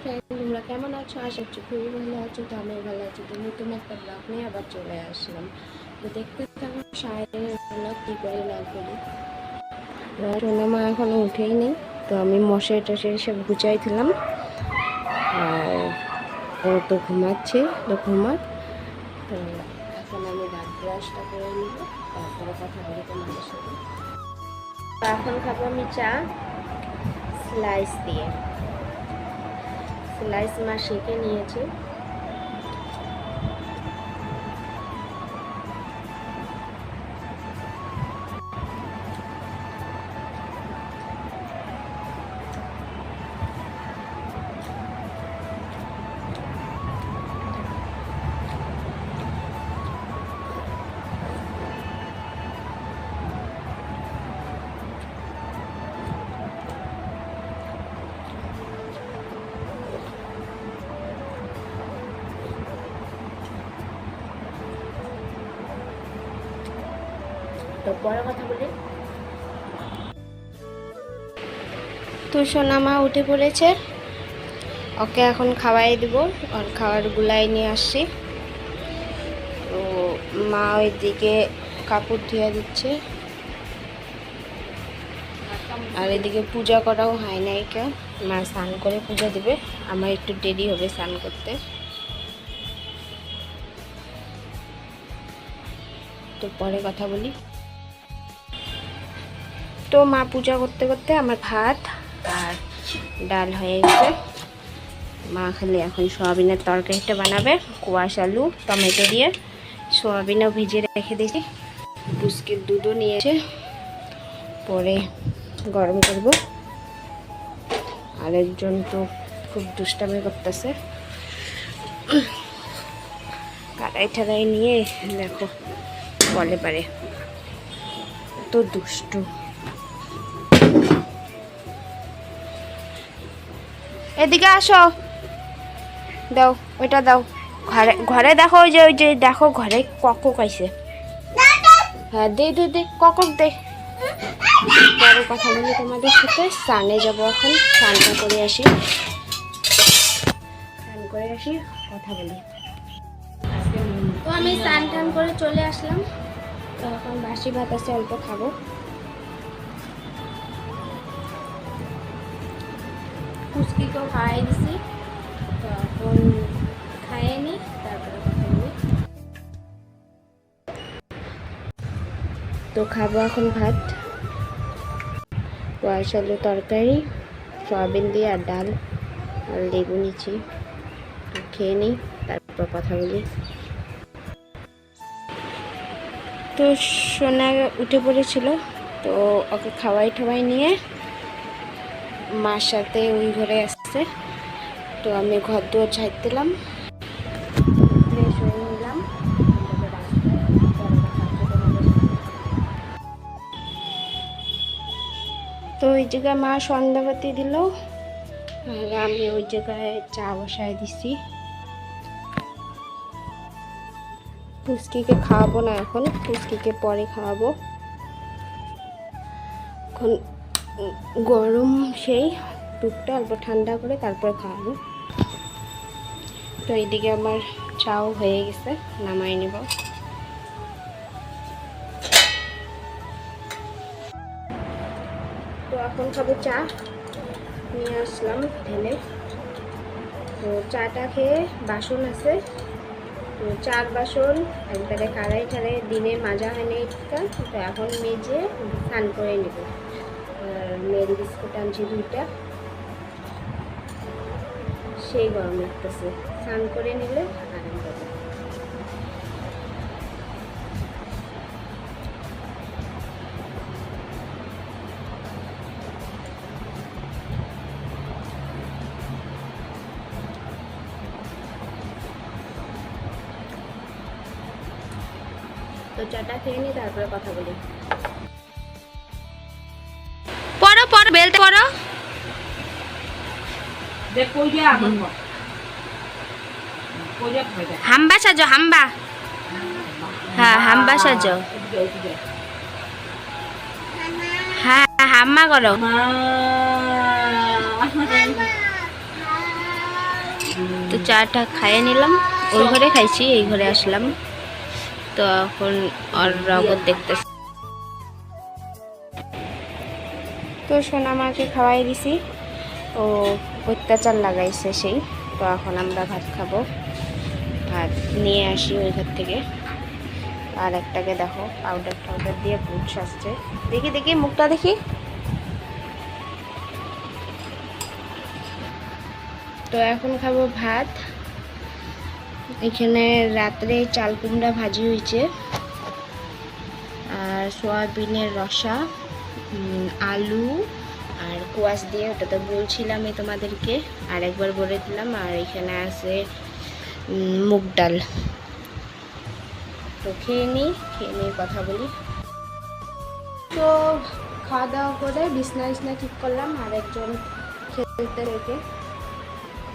Friend, তোমরা কেমন আছো? আশা করছি খুবই ভালো আছো। তো আমি ভালো আছি। তো নতুন একটা ব্লগ নিয়ে আবার চলে আসলাম। তো দেখতে থাকো সারাদিনের ব্লগ কী করি না করি। সোনামা এখনো উঠেই নেই, তো আমি মশারি টশারি সব গুছাইছিলাম। আর ও তো ঘুমাচ্ছে, তো ঘুমাক। তো এখন আমি দাঁত ব্রাশটা করে নিব, তারপরে কথা বলি তোমাদের সাথে। এখন খাবো আমি চা স্লাইস দিয়ে। স্লাইস মা শেখে নিয়েছে। তো পরে কথা বলি। তো সোনামা উঠে পড়েছে, ওকে এখন খাওয়াই দিব। আর খাবার গুলাই নিয়ে আসছি। তো মা ওইদিকে কাপড় ধুয়ে দিচ্ছে, আর এদিকে পূজা করাও হয় নাই। কেউ মা স্নান করে পূজা দিবে, আমার একটু দেরি হবে স্নান করতে। তো পরে কথা বলি। তো মা পূজা করতে করতে আমার ভাত আর ডাল হয়ে গেছে। মা খালি এখন সোয়াবিনের তরকারিটা বানাবে, কোয়াশ আলু টমেটো দিয়ে। সোয়াবিনও ভিজিয়ে রেখে দিয়েছি, বুস্কির দুধও নিয়েছে, পরে গরম করব। আরেকজন তো খুব দুষ্টামি করতেছে, কাটাই ঠাড়াই নিয়ে দেখো বলে পারে, তো দুষ্টু। এদিকে আসো, দাও ওইটা দাও। ঘরে ঘরে দেখো, ওই যে দেখো ঘরে ককক আইছে। হ্যাঁ দে দে দে, ককক দে। পরে কথা বলি তোমাদের সাথে। স্নানে যাবো এখন, স্নানটা করে আসি, স্নান করে আসি, কথা বলি। তো আমি স্নান টান করে চলে আসলাম। তো এখন বাসি ভাত আছে, অল্প খাবো। পুচকিকেও খাওয়াই দিছি, তো এখন খাইয়ে নি, তারপরে কথা বলি। তো খাবো এখন ভাত, কোয়াশ আলু তরকারি, সয়াবিন দিয়ে আর ডাল আর লেবু নিচ্ছি। তো খেয়ে নিই, তারপর কথা বলি। তো সোনা উঠে পড়েছিল, তো ওকে খাওয়াই ঠাওয়াই নিয়ে মার সাথে ওই ঘরে আসছে। তো আমি ঘর দুয়ার ঝাড়তেলাম, ফ্রেশ হয়ে নিলাম। তো ওই জায়গায় মা সন্ধ্যাবাতি দিল, আর আমি ওই জায়গায় চা বসায় দিছি। পুচকিকে খাওয়াবো না এখন, পুচকিকে পরে খাওয়াবো। এখন গরম সেই দুধটা অল্প ঠান্ডা করে তারপর খাওয়াবো। তো এইদিকে আমার চাও হয়ে গেছে, নামাই নেব। তো এখন খাবো চা, নিয়ে আসলাম ঢেলে। তো চাটা খেয়ে বাসন আছে, তো 4 বাসন একবারে কাড়াই ঠাড়াই দিনে মাজা হয় না এটা। তো এখন মেজে স্নান করে নেব। আর মেরি বিস্কুট আনছি 2টা, সেই গরম লাগতেছে, স্নান করে নিলে আরাম পাবে। তো চাটা খেয়ে নিই, তারপরে কথা বলি। পড়ো পড়ো, বেলতে পড়ো। হাম্বা সাজো, হাম্বা। হ্যাঁ হাম্বা সাজো, হ্যাঁ হাম্মা করো। চাটা খাইয়ে নিলাম, ওই ঘরে খাইছি, এই ঘরে আসলাম। তো এখন আর রগত দেখতেছি। তো সোনামাকে খাওয়াই দিছি, ও অত্যাচার লাগাইছে সেই। তো এখন আমরা ভাত খাবো, ভাত নিয়ে আসি ওই ঘর থেকে। আর একটাকে দেখো পাউডার টাউডার দিয়ে বুট সাজছে, দেখি দেখি মুখটা দেখি। তো এখন খাবো ভাত। এখানে রাত্রে চাল কুমড়া ভাজি হয়েছে, আর সয়াবিনের রসা, আলু আর কোয়াশ দিয়ে, ওটা তো বলছিলামই তোমাদেরকে, আর একবার বলে দিলাম। আর এখানে আছে মুগ ডাল। তো খেয়ে নিই কথা বলি। তো খাওয়া দাওয়া করে বিছনা ঠিক করলাম, আর একজন খেলতে রেখে।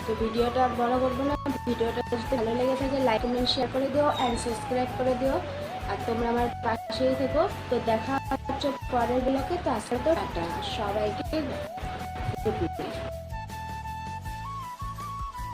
তো ভিডিওটা বড় করবো না, ভিডিওটা যদি ভালো লেগে থাকে লাইক কমেন্ট শেয়ার করে দিও অ্যান্ড সাবস্ক্রাইব করে দিও, আর তোমরা আমার পাশেই থেকো। তো দেখা হচ্ছে পরের ব্লগে। তো আসলে তো টাটা সবাইকে, গুড নাইট।